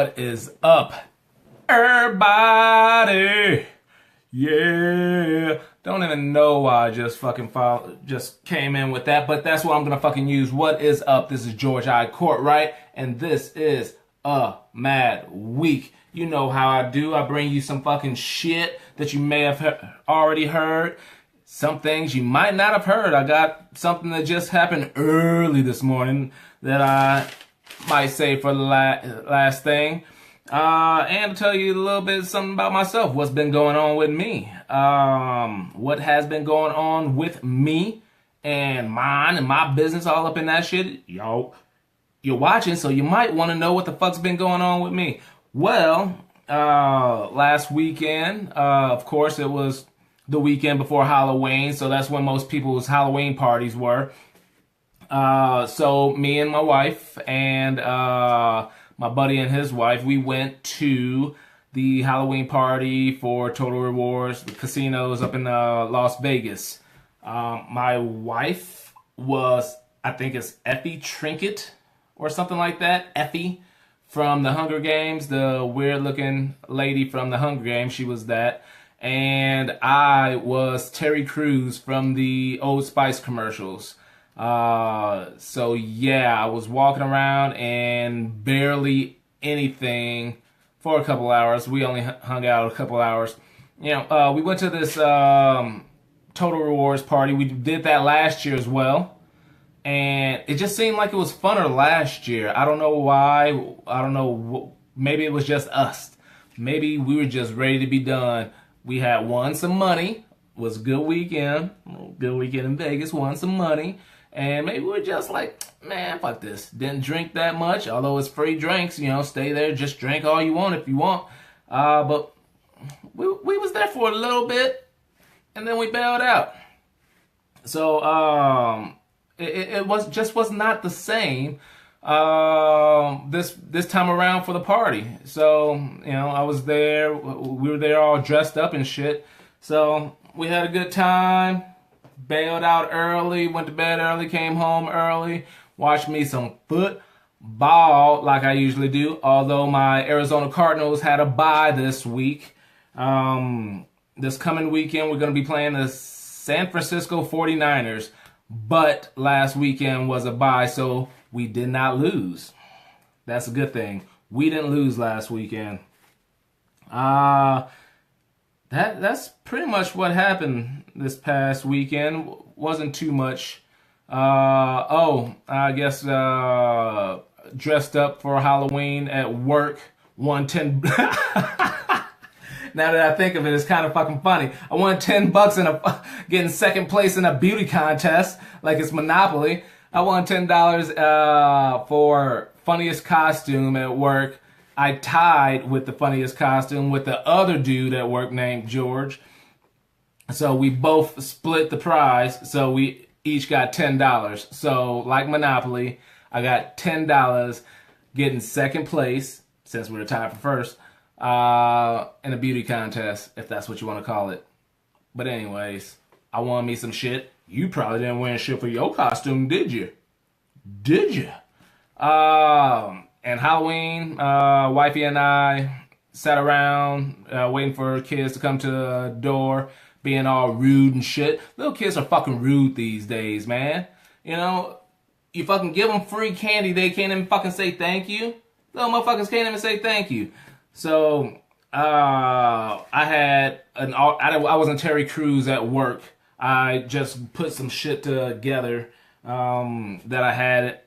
What is up, everybody? Yeah. Don't even know why I just came in with that, but that's what I'm gonna fucking use. What is up? This is George I. Cortright, and this is a mad week. You know how I do. I bring you some fucking shit that you may have already heard. Some things you might not have heard. I got something that just happened early this morning that I might say for the last thing. And to tell you a little bit something about myself, what's been going on with me, what has been going on with me and mine and my business, all up in that shit. Yo, you're watching, so you might want to know what the fuck's been going on with me. Well, last weekend, of course, it was the weekend before Halloween, so that's when most people's Halloween parties were. So me and my wife and my buddy and his wife, we went to the Halloween party for Total Rewards, the casinos up in Las Vegas. My wife was, I think it's Effie Trinket or something like that. Effie from the Hunger Games, the weird looking lady from the Hunger Games, she was that. And I was Terry Crews from the Old Spice commercials. So yeah, I was walking around and barely anything for a couple hours. We only hung out a couple hours. You know, we went to this Total Rewards party. We did that last year as well. And it just seemed like it was funner last year. I don't know why. I don't know. Maybe it was just us. Maybe we were just ready to be done. We had won some money. Was a good weekend. Good weekend in Vegas. Won some money. And maybe we're just like, man, fuck this. Didn't drink that much, although it's free drinks. You know, stay there, just drink all you want if you want. But we was there for a little bit, and then we bailed out. So it was not the same this time around for the party. So you know, I was there. We were there all dressed up and shit. So we had a good time. Bailed out early, went to bed early, came home early, watched me some football like I usually do, although my Arizona Cardinals had a bye this week. This coming weekend, we're going to be playing the San Francisco 49ers, but last weekend was a bye, so we did not lose. That's a good thing. We didn't lose last weekend. That's pretty much what happened this past weekend. Wasn't too much. I guess dressed up for Halloween at work. Won 10. Now that I think of it, it's kind of fucking funny. I won $10 in getting second place in a beauty contest, like it's Monopoly. I won $10 for funniest costume at work. I tied with the funniest costume with the other dude at work named George. So we both split the prize. So we each got $10. So like Monopoly, I got $10 getting second place, since we were tied for first, in a beauty contest, if that's what you want to call it. But anyways, I won me some shit. You probably didn't win shit for your costume, did you? Did you? And Halloween, wifey and I sat around waiting for kids to come to the door, being all rude and shit. Little kids are fucking rude these days, man. You know, you fucking give them free candy, they can't even fucking say thank you. Little motherfuckers can't even say thank you. So, I wasn't Terry Crews at work. I just put some shit together that I had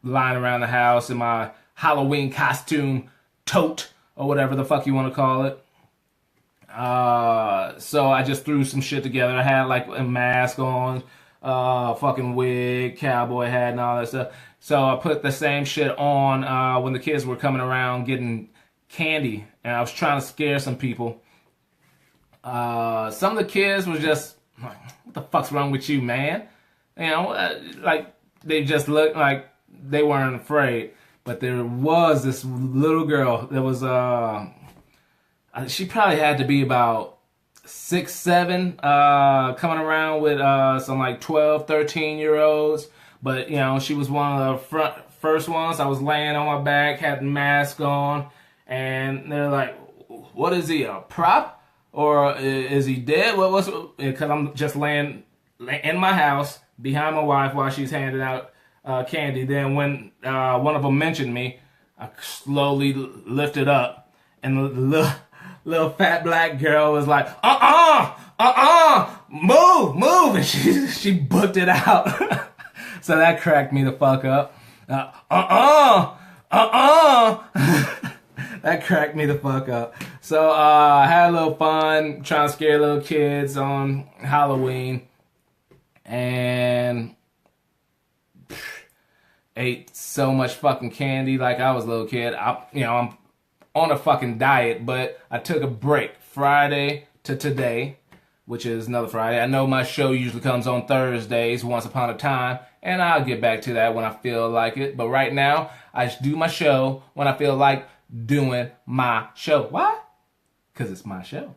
lying around the house in my Halloween costume tote, or whatever the fuck you want to call it. So I just threw some shit together. I had like a mask on, fucking wig, cowboy hat, and all that stuff. So I put the same shit on when the kids were coming around getting candy, and I was trying to scare some people. Some of the kids was just like, what the fuck's wrong with you, man? You know, like they just looked like they weren't afraid. But there was this little girl that was, she probably had to be about 6, 7, coming around with some like 12, 13-year-olds. But, you know, she was one of the first ones. I was laying on my back, had the mask on, And they're like, what is he, a prop? Or is he dead? What's because I'm just laying in my house behind my wife while she's handing out candy. Then when one of them mentioned me, I slowly lifted up, and the little fat black girl was like, move, and she booked it out. So that cracked me the fuck up. That cracked me the fuck up. So I had a little fun trying to scare little kids on Halloween, and ate so much fucking candy like I was a little kid. I'm on a fucking diet, but I took a break Friday to today, which is another Friday. I know my show usually comes on Thursdays, once upon a time, and I'll get back to that when I feel like it. But right now, I just do my show when I feel like doing my show. Why? Because it's my show.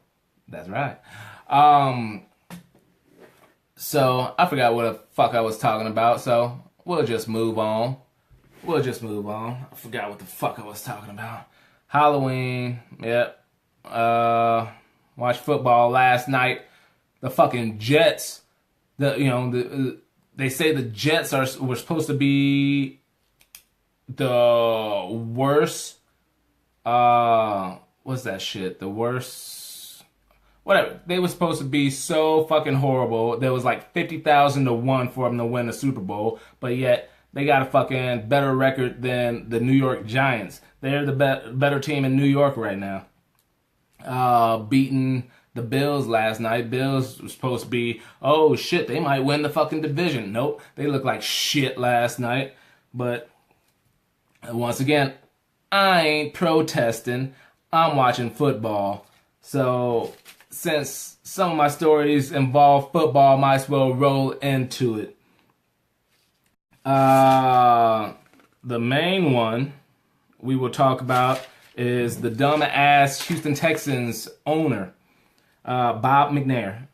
That's right. So I forgot what the fuck I was talking about, so we'll just move on. I forgot what the fuck I was talking about. Halloween, yep. Watched football last night. The fucking Jets. They say the Jets were supposed to be the worst. What's that shit? The worst. Whatever. They were supposed to be so fucking horrible. There was like 50,000 to 1 for them to win the Super Bowl, but yet they got a fucking better record than the New York Giants. They're the better team in New York right now. Beating the Bills last night. Bills were supposed to be, oh shit, they might win the fucking division. Nope, they looked like shit last night. But once again, I ain't protesting. I'm watching football. So since some of my stories involve football, I might as well roll into it. The main one we will talk about is the dumb-ass Houston Texans owner, Bob McNair.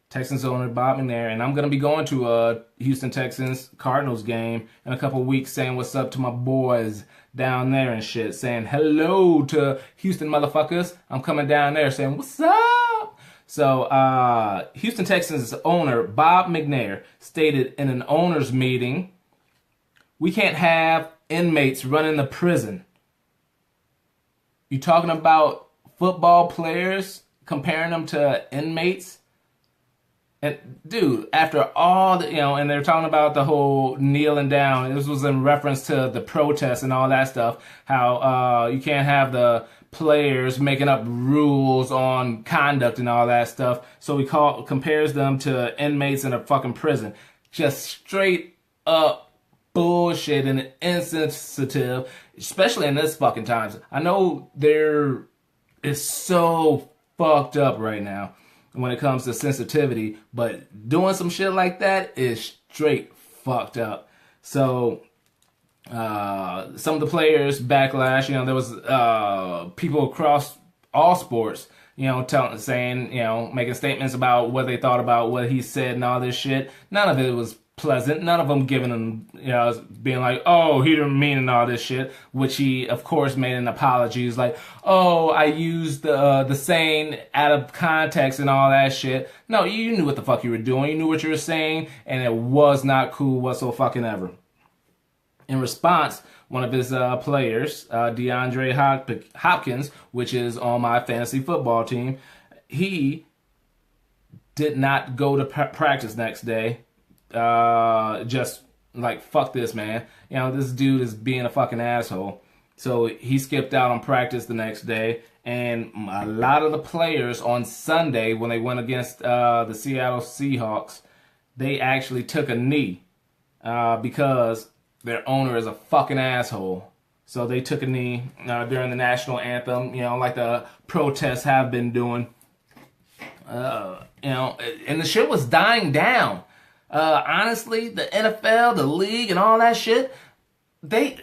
Texans owner Bob McNair. And I'm going to be going to a Houston Texans Cardinals game in a couple weeks, saying what's up to my boys down there and shit. Saying hello to Houston motherfuckers. I'm coming down there saying what's up. So Houston Texans owner Bob McNair stated in an owners meeting, we can't have inmates running the prison. You talking about football players, comparing them to inmates? And dude, after all the, and they're talking about the whole kneeling down. This was in reference to the protests and all that stuff. How you can't have the players making up rules on conduct and all that stuff. So he compares them to inmates in a fucking prison. Just straight up bullshit and insensitive, especially in this fucking times. I know there is so fucked up right now when it comes to sensitivity, but doing some shit like that is straight fucked up. So some of the players backlash. There was people across all sports, saying, making statements about what they thought about what he said and all this shit. None of it was pleasant. None of them giving him, being like, oh, he didn't mean and all this shit, which he, of course, made an apology. He's like, oh, I used the saying out of context and all that shit. No, you knew what the fuck you were doing. You knew what you were saying, and it was not cool whatsoever. In response, one of his players, DeAndre Hopkins, which is on my fantasy football team, he did not go to practice next day. Just like, fuck this, man. This dude is being a fucking asshole. So he skipped out on practice the next day. And a lot of the players on Sunday, when they went against the Seattle Seahawks, they actually took a knee because their owner is a fucking asshole. So they took a knee during the national anthem, like the protests have been doing. And the shit was dying down. Honestly, the NFL, the league, and all that shit, they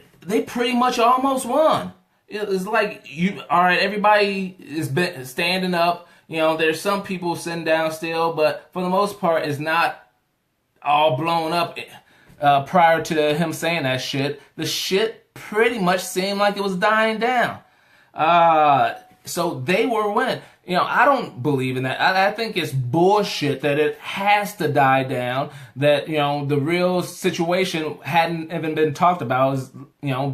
pretty much almost won. It's like, all right, everybody is standing up. There's some people sitting down still, but for the most part, it's not all blown up. Prior to him saying that shit, the shit pretty much seemed like it was dying down. So they were winning. I don't believe in that. I think it's bullshit that it has to die down. That, the real situation hadn't even been talked about. Is,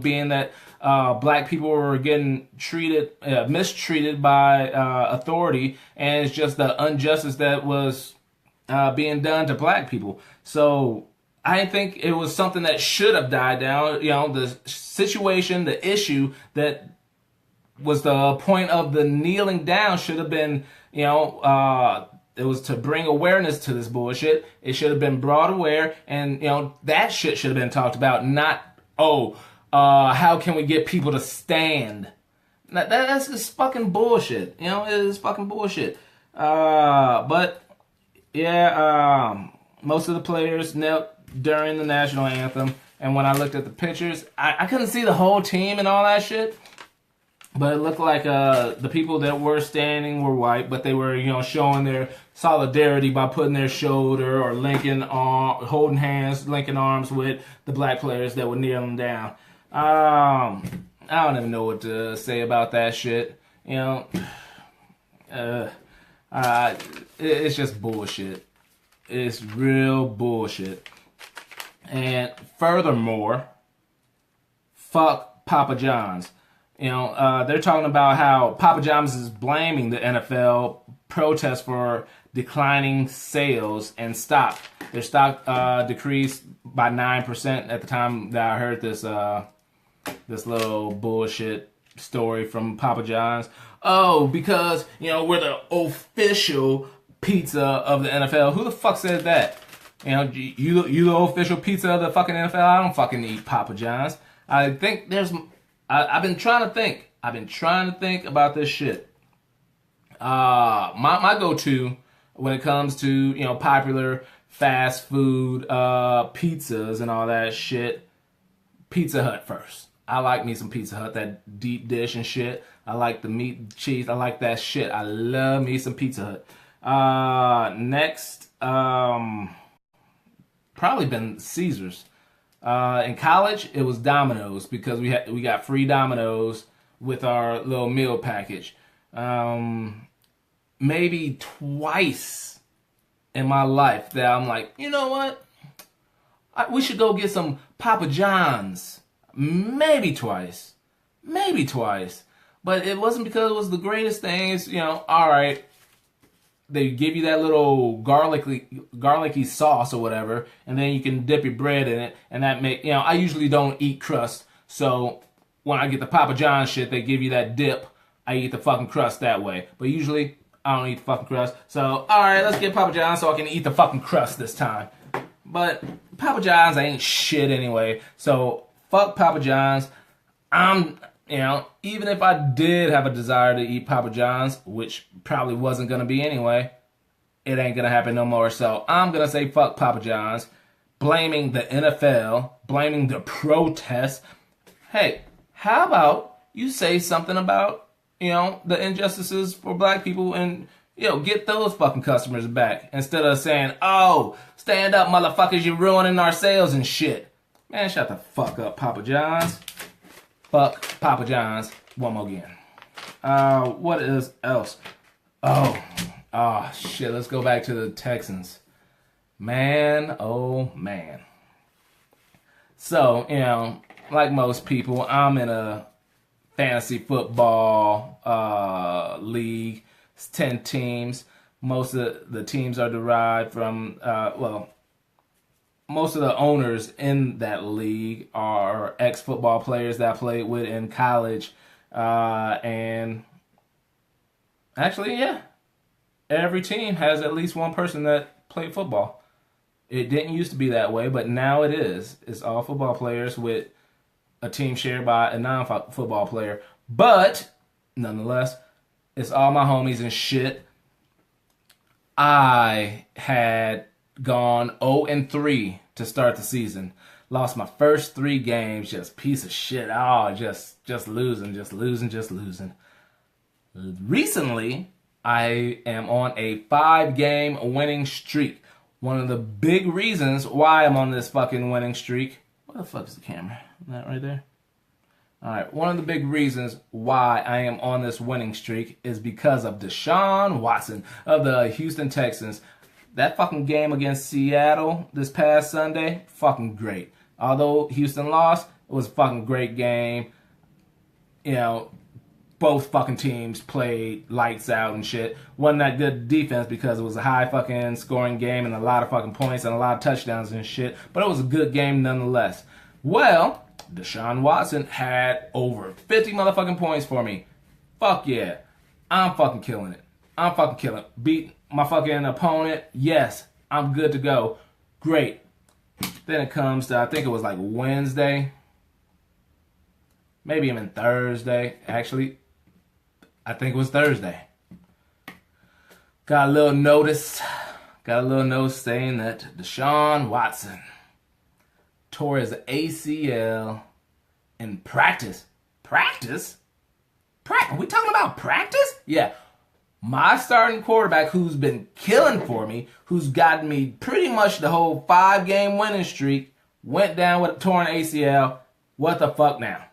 being that black people were getting mistreated by authority, and it's just the injustice that was being done to black people. So I think it was something that should have died down. The situation, the issue that was the point of the kneeling down should have been, it was to bring awareness to this bullshit. It should have been brought aware, and, that shit should have been talked about, not, how can we get people to stand? That's just fucking bullshit. It is fucking bullshit. But, yeah, most of the players knelt during the national anthem, and when I looked at the pictures, I couldn't see the whole team and all that shit. But it looked like the people that were standing were white, but they were, showing their solidarity by putting their shoulder or holding hands, linking arms with the black players that were kneeling down. I don't even know what to say about that shit. It's just bullshit. It's real bullshit. And furthermore, fuck Papa John's. They're talking about how Papa John's is blaming the NFL protests for declining sales and stock. Their stock decreased by 9% at the time that I heard this little bullshit story from Papa John's. Oh, because, we're the official pizza of the NFL. Who the fuck said that? You the official pizza of the fucking NFL? I don't fucking eat Papa John's. I think I've been trying to think. I've been trying to think about this shit. My go-to when it comes to, popular fast food pizzas and all that shit, Pizza Hut first. I like me some Pizza Hut, that deep dish and shit. I like the meat and cheese. I like that shit. I love me some Pizza Hut. Next, probably been Caesar's. In college, it was Domino's because we got free Domino's with our little meal package. Maybe twice in my life that I'm like, you know what? We should go get some Papa John's. Maybe twice. But it wasn't because it was the greatest thing. It's, all right. They give you that little garlicky sauce or whatever, and then you can dip your bread in it, and that I usually don't eat crust, so when I get the Papa John's shit, they give you that dip. I eat the fucking crust that way, but usually I don't eat the fucking crust. So, alright, let's get Papa John's so I can eat the fucking crust this time. But Papa John's ain't shit anyway, so fuck Papa John's. Even if I did have a desire to eat Papa John's, which probably wasn't going to be anyway, it ain't going to happen no more. So I'm going to say fuck Papa John's, blaming the NFL, blaming the protests. Hey, how about you say something about, the injustices for black people and, get those fucking customers back instead of saying, oh, stand up, motherfuckers, you're ruining our sales and shit. Man, shut the fuck up, Papa John's. Fuck Papa John's one more again. What is else? Oh, shit. Let's go back to the Texans. Man, oh, man. So, like most people, I'm in a fantasy football league. It's 10 teams. Most of the teams are derived from, most of the owners in that league are ex-football players that I played with in college. And actually, yeah, every team has at least one person that played football. It didn't used to be that way, but now it is. It's all football players with a team shared by a non-football player. But, nonetheless, it's all my homies and shit. I had gone 0-3 to start the season. Lost my first 3 games, just piece of shit. Oh, just losing. Recently, I am on a 5-game winning streak. One of the big reasons why I'm on this fucking winning streak. What the fuck is the camera? That right there? All right, one of the big reasons why I am on this winning streak is because of Deshaun Watson of the Houston Texans. That fucking game against Seattle this past Sunday, fucking great. Although Houston lost, it was a fucking great game. You know, both fucking teams played lights out and shit. Wasn't that good defense because it was a high fucking scoring game and a lot of fucking points and a lot of touchdowns and shit. But it was a good game nonetheless. Well, Deshaun Watson had over 50 motherfucking points for me. Fuck yeah. I'm fucking killing it. I'm fucking killing it. Beat my fucking opponent. Yes, I'm good to go. Great. Then it comes to, I think it was like Wednesday. Maybe even Thursday. Actually, I think it was Thursday. Got a little notice. Got a little note saying that Deshaun Watson tore his ACL in practice. Practice? Are we talking about practice? Yeah. My starting quarterback who's been killing for me, who's gotten me pretty much the whole 5-game winning streak, went down with a torn ACL. What the fuck now?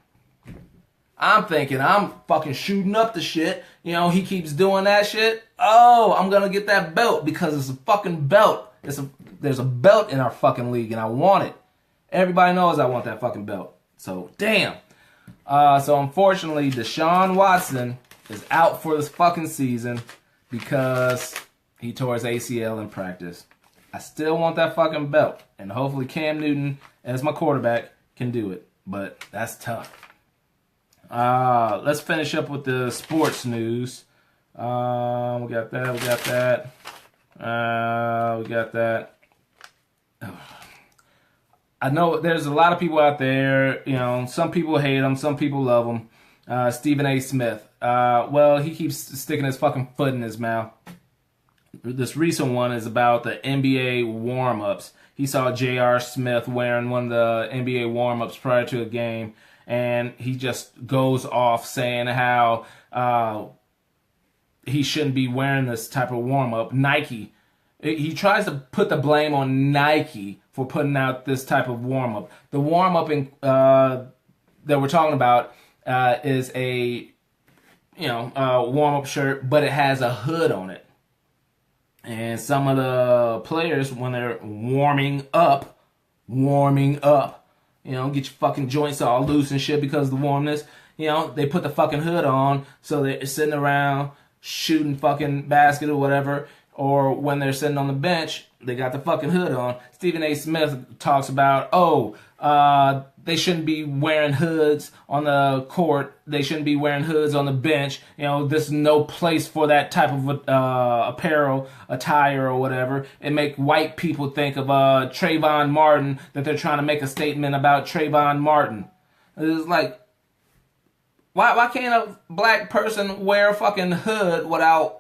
I'm thinking I'm fucking shooting up the shit. You know, he keeps doing that shit. Oh, I'm going to get that belt because it's a fucking belt. There's a belt in our fucking league and I want it. Everybody knows I want that fucking belt. So, damn. So, unfortunately, Deshaun Watson is out for this fucking season because he tore his ACL in practice. I still want that fucking belt. And hopefully Cam Newton, as my quarterback, can do it. But that's tough. Let's finish up with the sports news. We got that. I know there's a lot of people out there, you know, some people hate him, some people love him. Stephen A. Smith. Well, he keeps sticking his fucking foot in his mouth. This recent one is about the NBA warm-ups. He saw J.R. Smith wearing one of the NBA warm-ups prior to a game, and he just goes off saying how he shouldn't be wearing this type of warm-up. Nike. He tries to put the blame on Nike for putting out this type of warm-up. The warm-up that we're talking about is a warm-up shirt, but it has a hood on it. And some of the players, when they're warming up, you know, get your fucking joints all loose and shit because of the warmness, you know, they put the fucking hood on, so they're sitting around shooting fucking basket or whatever. Or when they're sitting on the bench, they got the fucking hood on. Stephen A. Smith talks about, they shouldn't be wearing hoods on the court. They shouldn't be wearing hoods on the bench. You know, there's no place for that type of apparel, attire, or whatever. It make white people think of Trayvon Martin, that they're trying to make a statement about Trayvon Martin. It's like, why can't a black person wear a fucking hood without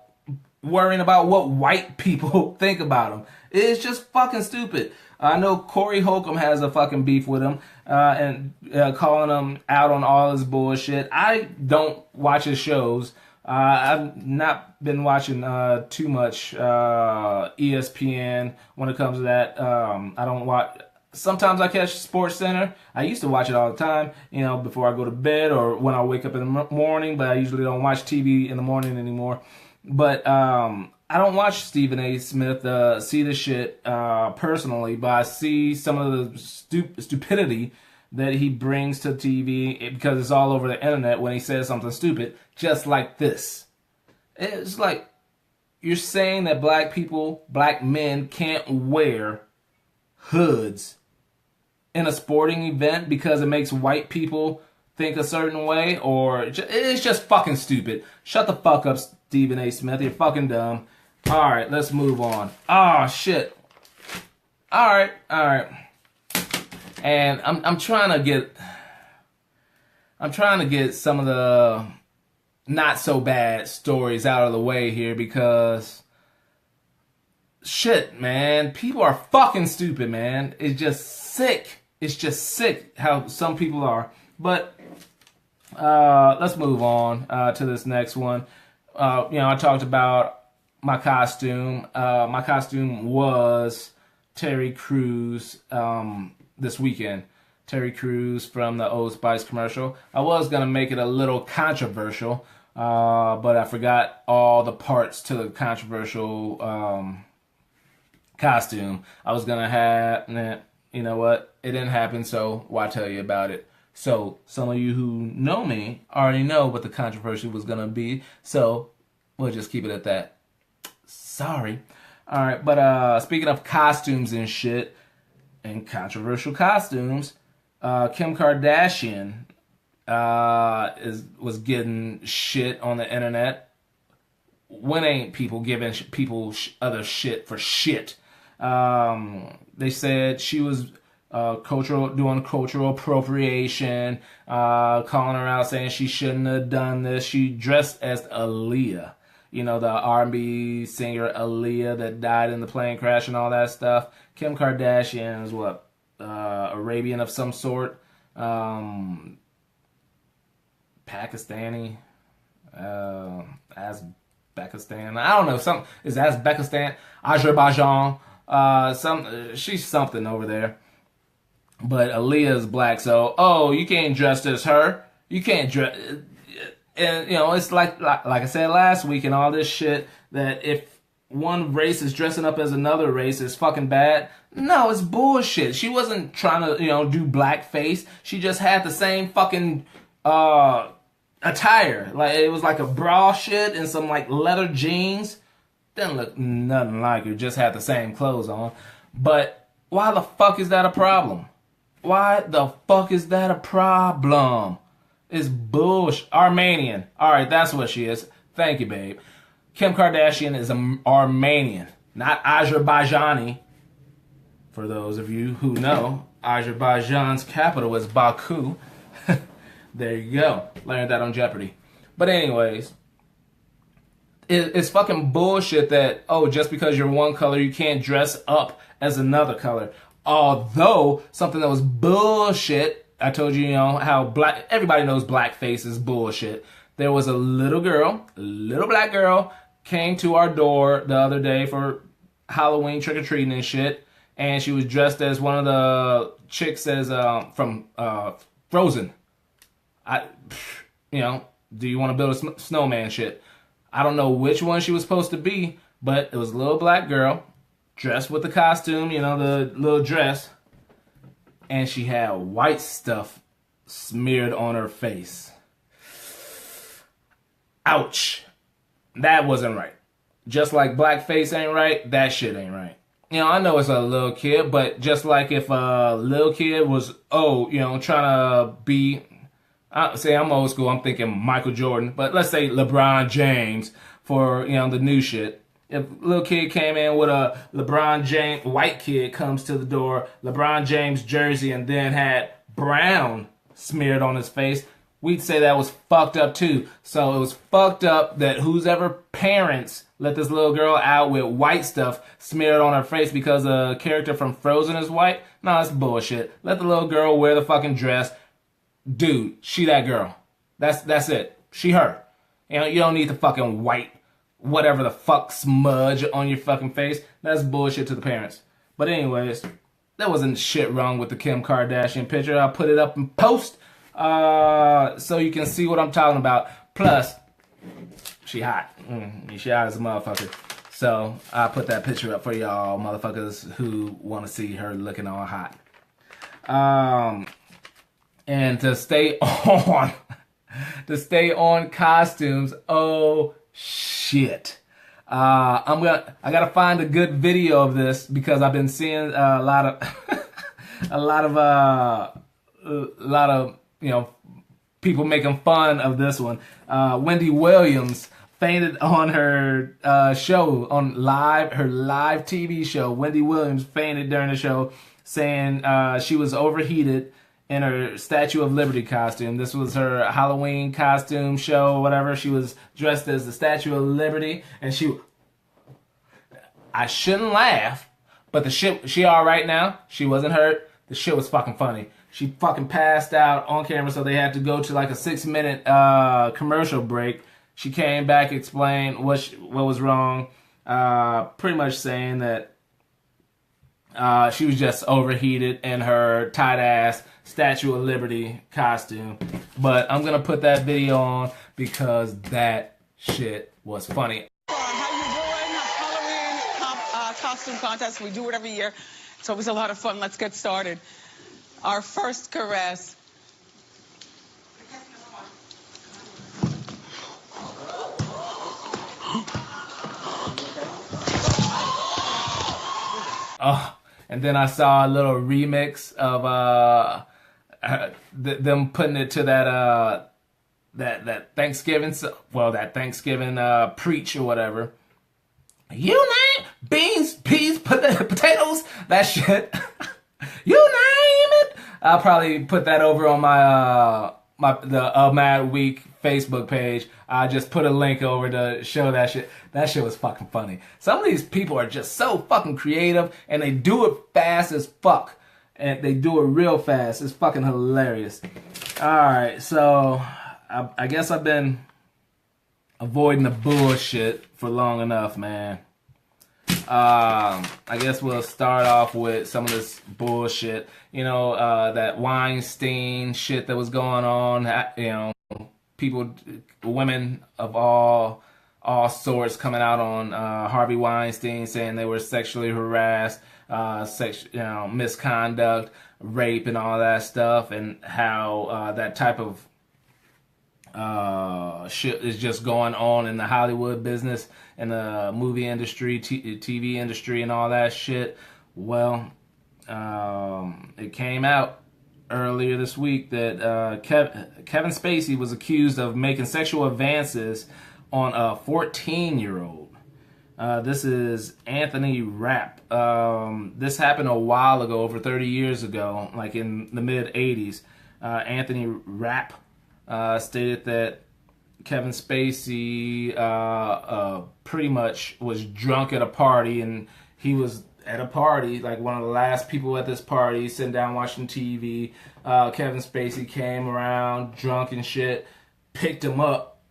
worrying about what white people think about him? It's just fucking stupid. I know Corey Holcomb has a fucking beef with him and calling him out on all his bullshit. I don't watch his shows. I've not been watching too much ESPN when it comes to that. I don't watch. Sometimes I catch Sports Center. I used to watch it all the time, you know, before I go to bed or when I wake up in the morning, but I usually don't watch TV in the morning anymore. But I don't watch Stephen A. Smith see this shit personally, but I see some of the stupidity that he brings to TV because it's all over the internet when he says something stupid, just like this. It's like, you're saying that black men can't wear hoods in a sporting event because it makes white people think a certain way, or it's just fucking stupid. Shut the fuck up, Stephen A. Smith. You're fucking dumb. All right, let's move on. Oh shit. All right. And I'm trying to get some of the not so bad stories out of the way here because shit, man, people are fucking stupid, man. It's just sick. It's just sick how some people are. But let's move on to this next one. I talked about my costume. My costume was Terry Crews this weekend. Terry Crews from the Old Spice commercial. I was going to make it a little controversial, but I forgot all the parts to the controversial costume. I was going to have, you know what? It didn't happen, so why tell you about it? So some of you who know me already know what the controversy was going to be, so we'll just keep it at that. Sorry. All right, but speaking of costumes and shit, and controversial costumes, Kim Kardashian was getting shit on the internet. When ain't people giving people other shit for shit? They said she was doing cultural appropriation, calling her out, saying she shouldn't have done this. She dressed as Aaliyah. You know, the R&B singer Aaliyah that died in the plane crash and all that stuff. Kim Kardashian is what? Arabian of some sort. Pakistani. Uzbekistan. I don't know. Is Uzbekistan? Azerbaijan. She's something over there. But Aaliyah is black, so, you can't dress as her. You can't dress... And, it's like I said last week and all this shit, that if one race is dressing up as another race is fucking bad. No, it's bullshit. She wasn't trying to, do blackface. She just had the same fucking attire. Like, it was like a bra shit and some, like, leather jeans. Didn't look nothing like her. Just had the same clothes on. But why the fuck is that a problem? Why the fuck is that a problem? It's bullshit. Armenian. All right, that's what she is. Thank you, babe. Kim Kardashian is Armenian, not Azerbaijani. For those of you who know, Azerbaijan's capital is Baku. There you go. Learned that on Jeopardy. But anyways, it's fucking bullshit that, just because you're one color, you can't dress up as another color. Although, something that was bullshit, I told you, how everybody knows blackface is bullshit. There was a little black girl, came to our door the other day for Halloween trick-or-treating and shit, and she was dressed as one of the chicks from Frozen. Do you want to build a snowman shit? I don't know which one she was supposed to be, but it was a little black girl, dressed with the costume, the little dress, and she had white stuff smeared on her face. Ouch. That wasn't right. Just like blackface ain't right, that shit ain't right. I know it's a little kid, but just like if a little kid was, trying to be, say I'm old school, I'm thinking Michael Jordan, but let's say LeBron James for, the new shit. If a little kid came in with a LeBron James, white kid comes to the door, LeBron James jersey, and then had brown smeared on his face, we'd say that was fucked up too. So it was fucked up that whoever parents let this little girl out with white stuff smeared on her face because a character from Frozen is white. No, that's bullshit. Let the little girl wear the fucking dress. Dude, she that girl. That's it. She her. You don't need the fucking white whatever the fuck smudge on your fucking face. That's bullshit to the parents. But anyways, there wasn't shit wrong with the Kim Kardashian picture. I'll put it up in post so you can see what I'm talking about. Plus, she hot. She hot as a motherfucker. So I'll put that picture up for y'all motherfuckers who want to see her looking all hot. And to stay on costumes, shit. I gotta find a good video of this because I've been seeing a lot of people making fun of this one. Wendy Williams fainted on her show on her live TV show. Wendy Williams fainted during the show, saying she was overheated in her Statue of Liberty costume. This was her Halloween costume show, whatever. She was dressed as the Statue of Liberty, and I shouldn't laugh, but the shit, she all right now. She wasn't hurt. The shit was fucking funny. She fucking passed out on camera, so they had to go to like a 6-minute commercial break. She came back, explained what was wrong, pretty much saying that She was just overheated in her tight ass Statue of Liberty costume. But I'm gonna put that video on because that shit was funny. How you doing? Halloween costume contest. We do it every year. It's always a lot of fun. Let's get started. Our first caress. Oh, and then I saw a little remix of them putting it to that Thanksgiving, that Thanksgiving preach or whatever. You name beans, peas, potatoes, that shit. You name it. I'll probably put that over on my the Mad Week Facebook page. I just put a link over to show that shit. That shit was fucking funny. Some of these people are just so fucking creative, and they do it fast as fuck. And they do it real fast. It's fucking hilarious. Alright, so I guess I've been avoiding the bullshit for long enough, man. I guess we'll start off with some of this bullshit. You know, that Weinstein shit that was going on. You know, people, women of all sorts coming out on Harvey Weinstein saying they were sexually harassed, misconduct, rape, and all that stuff, and how that type of shit is just going on in the Hollywood business and the movie industry, TV industry, and all that shit. Well, it came out earlier this week that Kevin Spacey was accused of making sexual advances on a 14-year-old. This is Anthony Rapp. This happened a while ago, over 30 years ago, like in the mid-'80s. Anthony Rapp stated that Kevin Spacey pretty much was drunk at a party, and he was at a party, like one of the last people at this party, sitting down watching TV. Kevin Spacey came around, drunk and shit, picked him up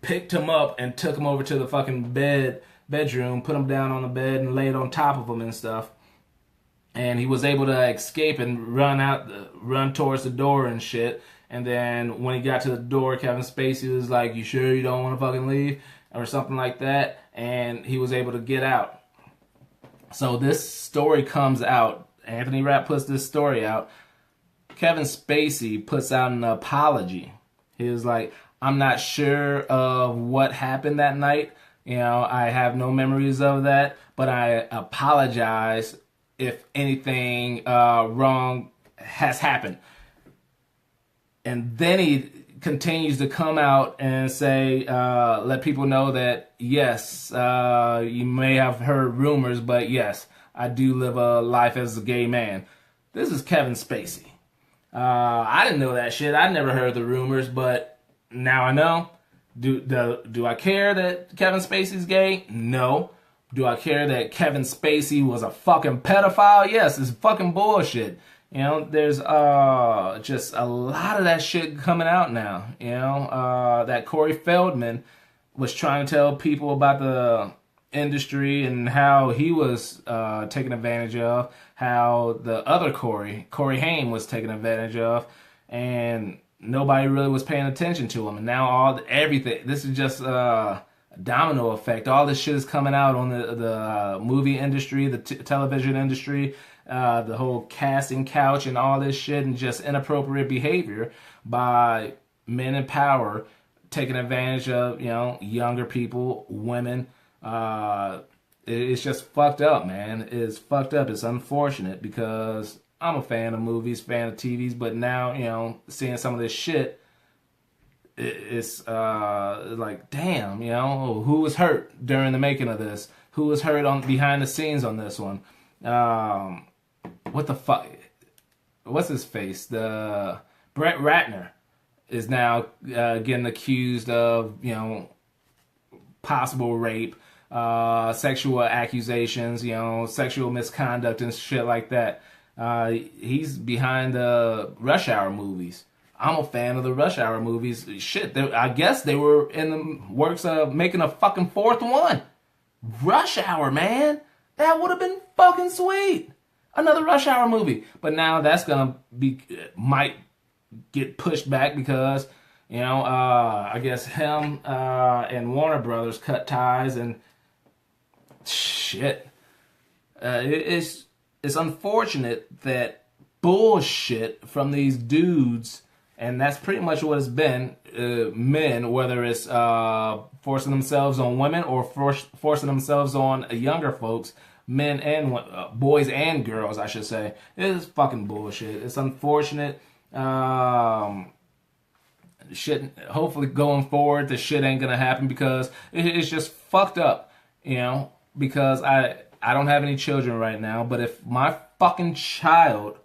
and took him over to the fucking bedroom, put him down on the bed and laid on top of him and stuff. And he was able to escape and run towards the door and shit. And then when he got to the door, Kevin Spacey was like, "You sure you don't want to fucking leave?" or something like that. And he was able to get out. So this story comes out. Anthony Rapp puts this story out. Kevin Spacey puts out an apology. He was like, "I'm not sure of what happened that night. You know, I have no memories of that, but I apologize if anything wrong has happened." And then he continues to come out and say, let people know that, yes, you may have heard rumors, but yes, I do live a life as a gay man. This is Kevin Spacey. I didn't know that shit. I never heard the rumors, but now I know. Do I care that Kevin Spacey's gay? No. Do I care that Kevin Spacey was a fucking pedophile? Yes, it's fucking bullshit. You know, there's just a lot of that shit coming out now. You know, that Corey Feldman was trying to tell people about the industry and how he was taken advantage of, how the other Corey Haim was taken advantage of, and nobody really was paying attention to him. And now everything, this is just a domino effect. All this shit is coming out on the movie industry, the television industry, the whole casting couch and all this shit, and just inappropriate behavior by men in power taking advantage of, you know, younger people, women. It's just fucked up, man. It's fucked up. It's unfortunate because I'm a fan of movies, fan of TVs, but now, you know, seeing some of this shit, it's like, damn, you know, who was hurt during the making of this? Who was hurt behind the scenes on this one? What the fuck? What's his face? The Brett Ratner is now getting accused of, you know, possible rape, sexual accusations, you know, sexual misconduct and shit like that. He's behind the Rush Hour movies. I'm a fan of the Rush Hour movies. Shit, I guess they were in the works of making a fucking fourth one. Rush Hour, man. That would have been fucking sweet. Another Rush Hour movie. But now that's gonna be, might get pushed back because, you know, I guess him and Warner Brothers cut ties and shit. It's unfortunate that bullshit from these dudes, and that's pretty much what it's been, men, whether it's forcing themselves on women or forcing themselves on younger folks, men and boys and girls, I should say. It's fucking bullshit. It's unfortunate. Shit, hopefully going forward, this shit ain't gonna happen because it's just fucked up, you know, because I don't have any children right now, but if my fucking child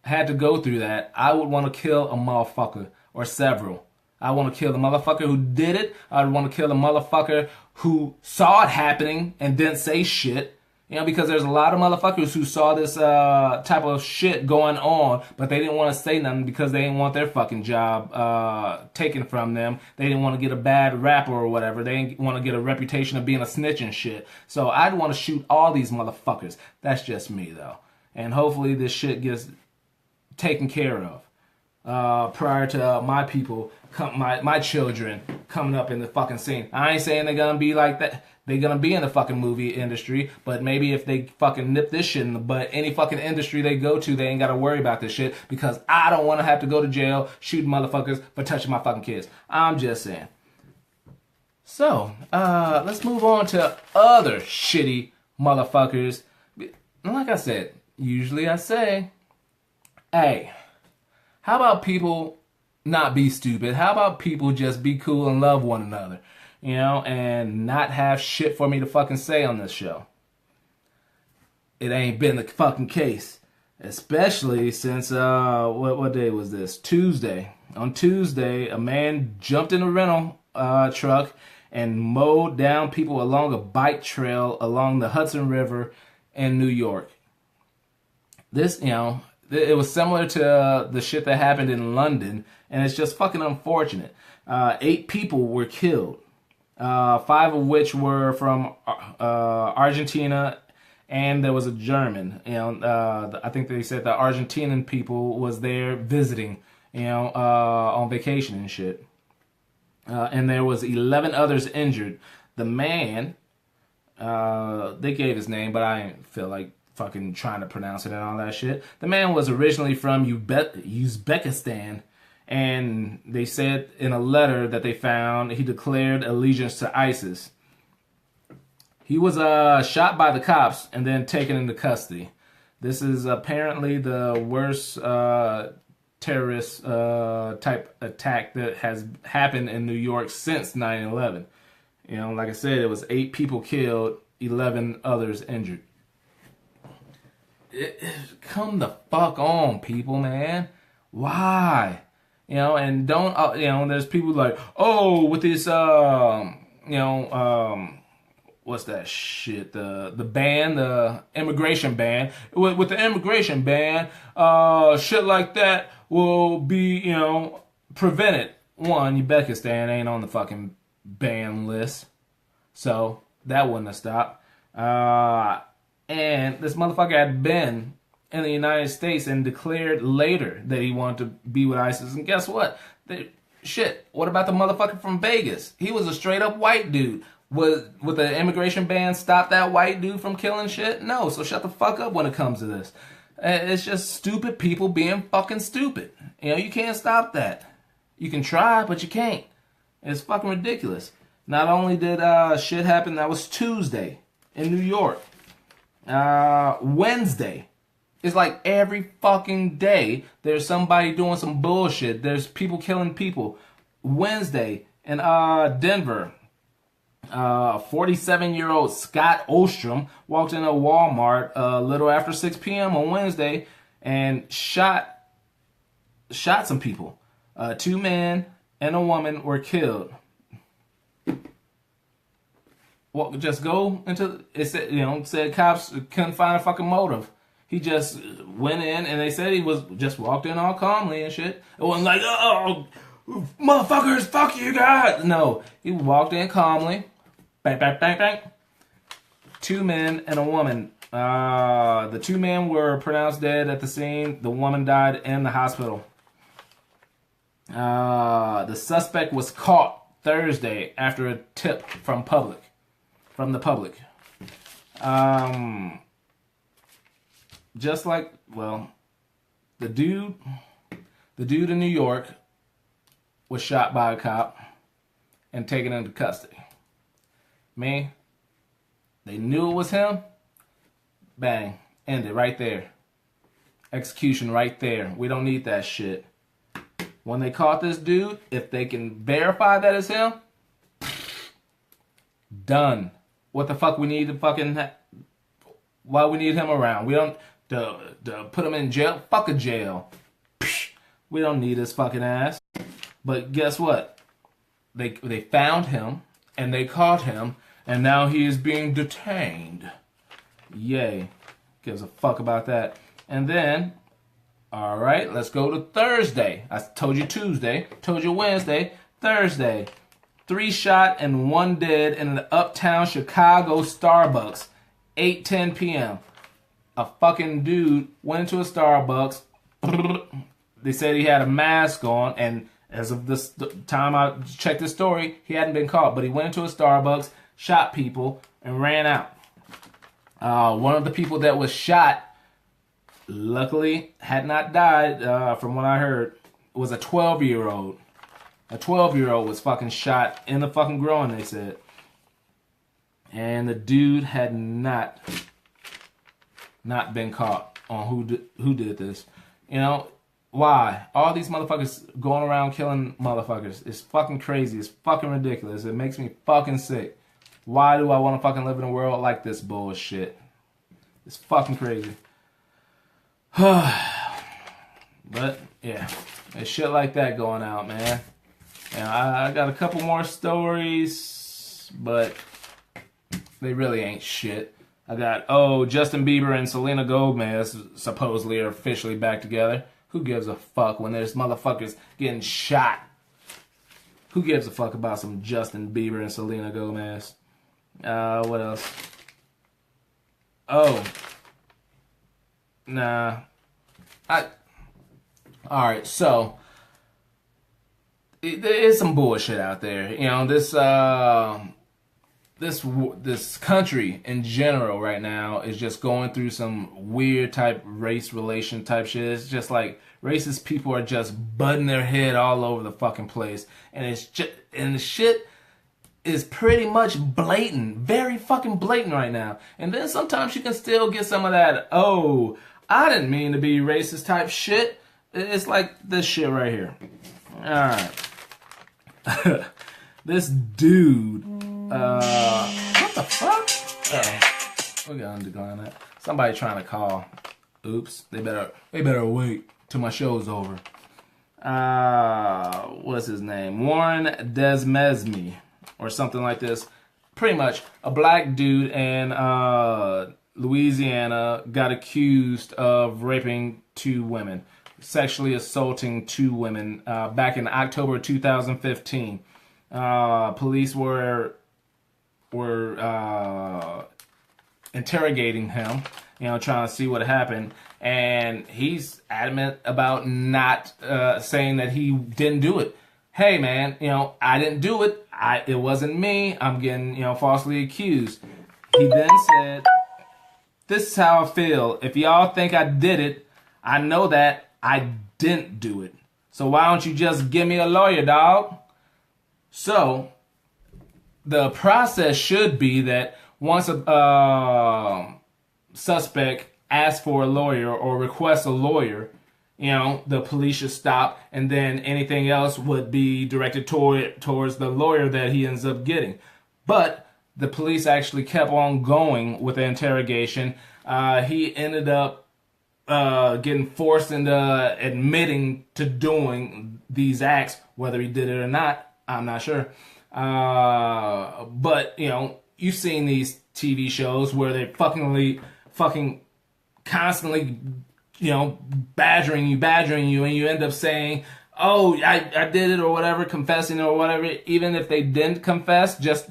had to go through that, I would want to kill a motherfucker or several. I want to kill the motherfucker who did it. I would want to kill the motherfucker who saw it happening and didn't say shit. You know, because there's a lot of motherfuckers who saw this type of shit going on, but they didn't want to say nothing because they didn't want their fucking job taken from them. They didn't want to get a bad rap or whatever. They didn't want to get a reputation of being a snitch and shit. So I'd want to shoot all these motherfuckers. That's just me, though. And hopefully this shit gets taken care of prior to my people, my children coming up in the fucking scene. I ain't saying they're gonna be like that. They're gonna be in the fucking movie industry, but maybe if they fucking nip this shit in the butt, any fucking industry they go to, they ain't gotta worry about this shit because I don't want to have to go to jail shooting motherfuckers for touching my fucking kids. I'm just saying. So, let's move on to other shitty motherfuckers. Like I said, usually I say, hey, how about people not be stupid? How about people just be cool and love one another? You know, and not have shit for me to fucking say on this show. It ain't been the fucking case. Especially since, what day was this? Tuesday. On Tuesday, a man jumped in a rental truck and mowed down people along a bike trail along the Hudson River in New York. This, you know, it was similar to the shit that happened in London, and it's just fucking unfortunate. 8 people were killed. 5 of which were from Argentina, and there was a German. You know, I think they said the Argentinian people was there visiting, you know, on vacation and shit. And there was 11 others injured. The man, they gave his name, but I didn't feel like fucking trying to pronounce it and all that shit. The man was originally from Uzbekistan. And they said in a letter that they found, he declared allegiance to ISIS. He was shot by the cops and then taken into custody. This is apparently the worst terrorist type attack that has happened in New York since 9/11. You know, like I said, it was 8 people killed, 11 others injured. Come the fuck on, people, man. Why? You know, and don't, you know, there's people like, oh, with this, you know, what's that shit? The ban, the immigration ban. With the immigration ban, shit like that will be, you know, prevented. One, Uzbekistan ain't on the fucking ban list. So, that wouldn't have stopped. And this motherfucker had been in the United States and declared later that he wanted to be with ISIS. And guess what? What about the motherfucker from Vegas? He was a straight up white dude. Would the immigration ban stop that white dude from killing shit? No, so shut the fuck up when it comes to this. It's just stupid people being fucking stupid. You know, you can't stop that. You can try, but you can't. It's fucking ridiculous. Not only did shit happen, that was Tuesday in New York. Wednesday. It's like every fucking day there's somebody doing some bullshit. There's people killing people. Wednesday in Denver, 47-year-old Scott Ostrom walked into a Walmart a little after 6 p.m. on Wednesday and shot some people. 2 men and a woman were killed. Well, just go into it. Said, you know, said cops couldn't find a fucking motive. He just went in, and they said he was just walked in all calmly and shit. It wasn't like, oh, motherfuckers, fuck you guys. No, he walked in calmly. Bang, bang, bang, bang. 2 men and a woman. The 2 men were pronounced dead at the scene. The woman died in the hospital. The suspect was caught Thursday after a tip from the public. Just like, well, the dude in New York was shot by a cop and taken into custody. Man, they knew it was him. Bang, ended right there. Execution right there. We don't need that shit. When they caught this dude, if they can verify that it's him, done. What the fuck we need to fucking... Why we need him around? We don't... To put him in jail? Fuck a jail. We don't need his fucking ass. But guess what? They found him, and they caught him, and now he is being detained. Yay. Gives a fuck about that. And then... Alright, let's go to Thursday. I told you Tuesday, told you Wednesday, Thursday. 3 shot and 1 dead in an uptown Chicago Starbucks, 8:10 p.m. A fucking dude went into a Starbucks. They said he had a mask on, and as of this time I checked the story, he hadn't been caught, but he went into a Starbucks, shot people, and ran out. One of the people that was shot, luckily, had not died, from what I heard. It was a 12-year-old. A 12-year-old was fucking shot in the fucking groin, they said. And the dude had not been caught on who did this. You know, why? All these motherfuckers going around killing motherfuckers. It's fucking crazy. It's fucking ridiculous. It makes me fucking sick. Why do I want to fucking live in a world like this bullshit? It's fucking crazy. But yeah, there's shit like that going out, man. And I got a couple more stories, but they really ain't shit. I got, Justin Bieber and Selena Gomez supposedly are officially back together. Who gives a fuck when there's motherfuckers getting shot? Who gives a fuck about some Justin Bieber and Selena Gomez? What else? Nah. Alright, so there is some bullshit out there. You know, this country in general right now is just going through some weird type race relation type shit. It's just like racist people are just butting their head all over the fucking place. And the shit is pretty much blatant. Very fucking blatant right now. And then sometimes you can still get some of that, I didn't mean to be racist type shit. It's like this shit right here. Alright. This dude, what the fuck? We're gonna decline that. Somebody trying to call. Oops. They better wait till my show's over. What's his name? Warren Desmesme or something like this. Pretty much a black dude in Louisiana got accused of raping 2 women, sexually assaulting 2 women back in October 2015. Police were interrogating him, trying to see what happened, and he's adamant about not saying that he didn't do it. Hey man, I didn't do it. It wasn't me. I'm getting falsely accused. He then said, "This is how I feel. If y'all think I did it, I know that I didn't do it. So why don't you just give me a lawyer, dog?" So, the process should be that once a suspect asks for a lawyer or requests a lawyer, the police should stop, and then anything else would be directed towards the lawyer that he ends up getting. But the police actually kept on going with the interrogation. He ended up getting forced into admitting to doing these acts, whether he did it or not. I'm not sure. But, you've seen these TV shows where they fucking constantly, badgering you, and you end up saying, I did it or whatever, confessing or whatever. Even if they didn't confess, just,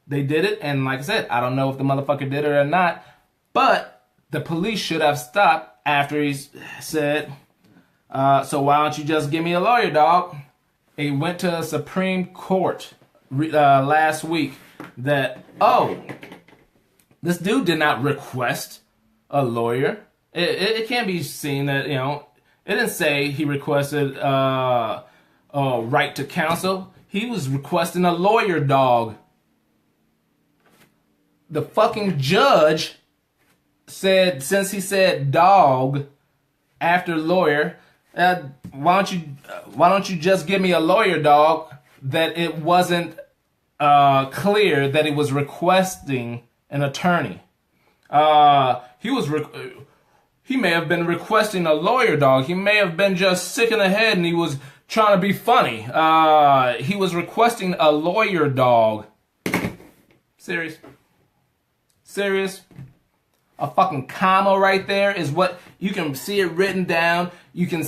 they did it, and like I said, I don't know if the motherfucker did it or not, but the police should have stopped after he said, so why don't you just give me a lawyer, dog? It went to the Supreme Court last week that, this dude did not request a lawyer. It can't be seen that, it didn't say he requested a right to counsel. He was requesting a lawyer, dog. The fucking judge said, since he said dog after lawyer, why don't you just give me a lawyer, dog? That it wasn't clear that he was requesting an attorney. He may have been requesting a lawyer, dog. He may have been just sick in the head and he was trying to be funny. He was requesting a lawyer, dog. Serious? A fucking comma right there is what you can see it written down. You can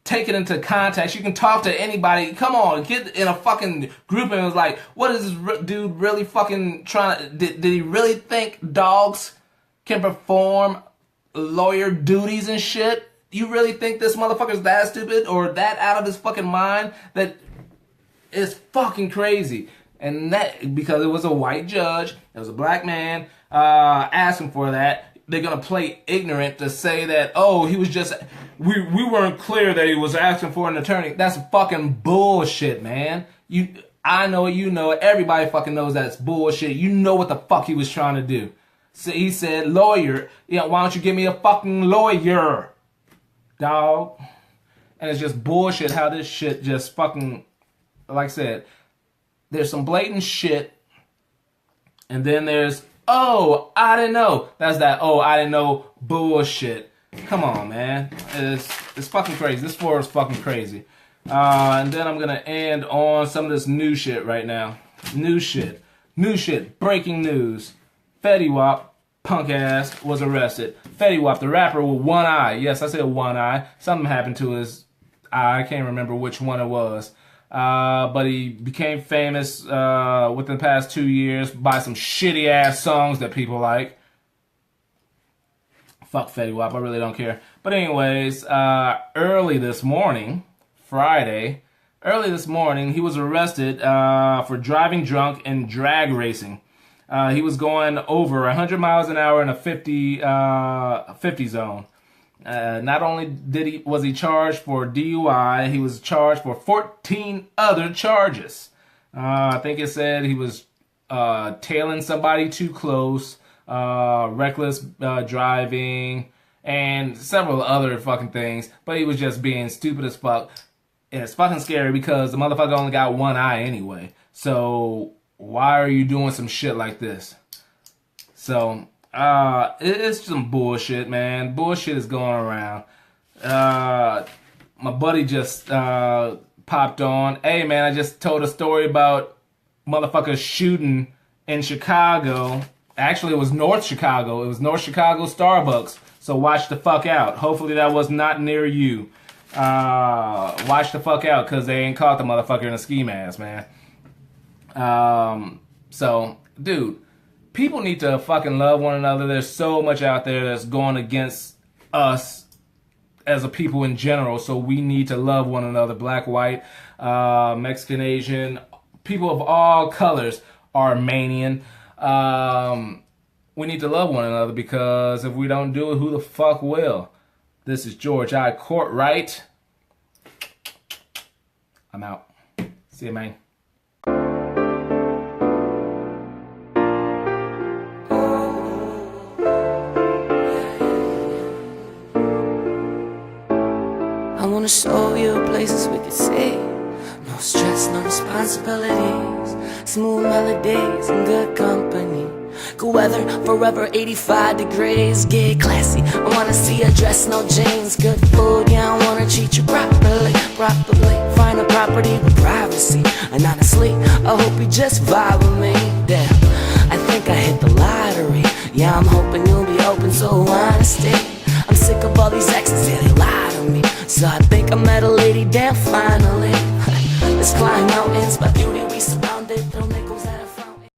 take it into context. You can talk to anybody. Come on, get in a fucking group and it was like, what is this dude really fucking trying to... Did he really think dogs can perform lawyer duties and shit? You really think this motherfucker's that stupid or that out of his fucking mind? That is fucking crazy. And that, because it was a white judge, it was a black man asking for that, they're gonna play ignorant to say that, he was just, we weren't clear that he was asking for an attorney. That's fucking bullshit, man. I know it, you know it, everybody fucking knows that's bullshit. You know what the fuck he was trying to do. So he said, lawyer, why don't you give me a fucking lawyer, dog? And it's just bullshit how this shit just fucking, like I said, there's some blatant shit, and then there's, I didn't know. That's that, I didn't know bullshit. Come on, man. It's fucking crazy. This floor is fucking crazy. And then I'm going to end on some of this new shit right now. New shit. Breaking news. Fetty Wap, punk ass, was arrested. Fetty Wap, the rapper with one eye. Yes, I said one eye. Something happened to his eye. I can't remember which one it was. But he became famous within the past 2 years by some shitty ass songs that people like. Fuck Fetty Wap, I really don't care. But anyways, early this morning, Friday, he was arrested for driving drunk and drag racing. He was going over 100 miles an hour in a 50 zone. Not only was he charged for DUI, he was charged for 14 other charges. I think it said he was tailing somebody too close, reckless driving, and several other fucking things. But he was just being stupid as fuck. And it's fucking scary because the motherfucker only got one eye anyway. So why are you doing some shit like this? So... it's some bullshit, man. Bullshit is going around. My buddy just popped on. Hey, man, I just told a story about motherfuckers shooting in Chicago. Actually, it was North Chicago. It was North Chicago Starbucks. So watch the fuck out. Hopefully that was not near you. Watch the fuck out, because they ain't caught the motherfucker in a ski mask, man. So, dude. People need to fucking love one another. There's so much out there that's going against us as a people in general. So we need to love one another. Black, white, Mexican, Asian, people of all colors, Armenian. We need to love one another, because if we don't do it, who the fuck will? This is George I. Cortright. I'm out. See you, man. I wanna show you places we could see. No stress, no responsibilities. Smooth melodies and good company. Good weather, forever 85 degrees. Get classy, I wanna see a dress, no jeans. Good food, yeah, I wanna treat you properly. Find a property with privacy. And honestly, I hope you just vibe with me. Damn, I think I hit the lottery. Yeah, I'm hoping you'll be open to honesty. I'm sick of all these exes, yeah, they lie to me. So I think I met a lady, damn, finally. Let's climb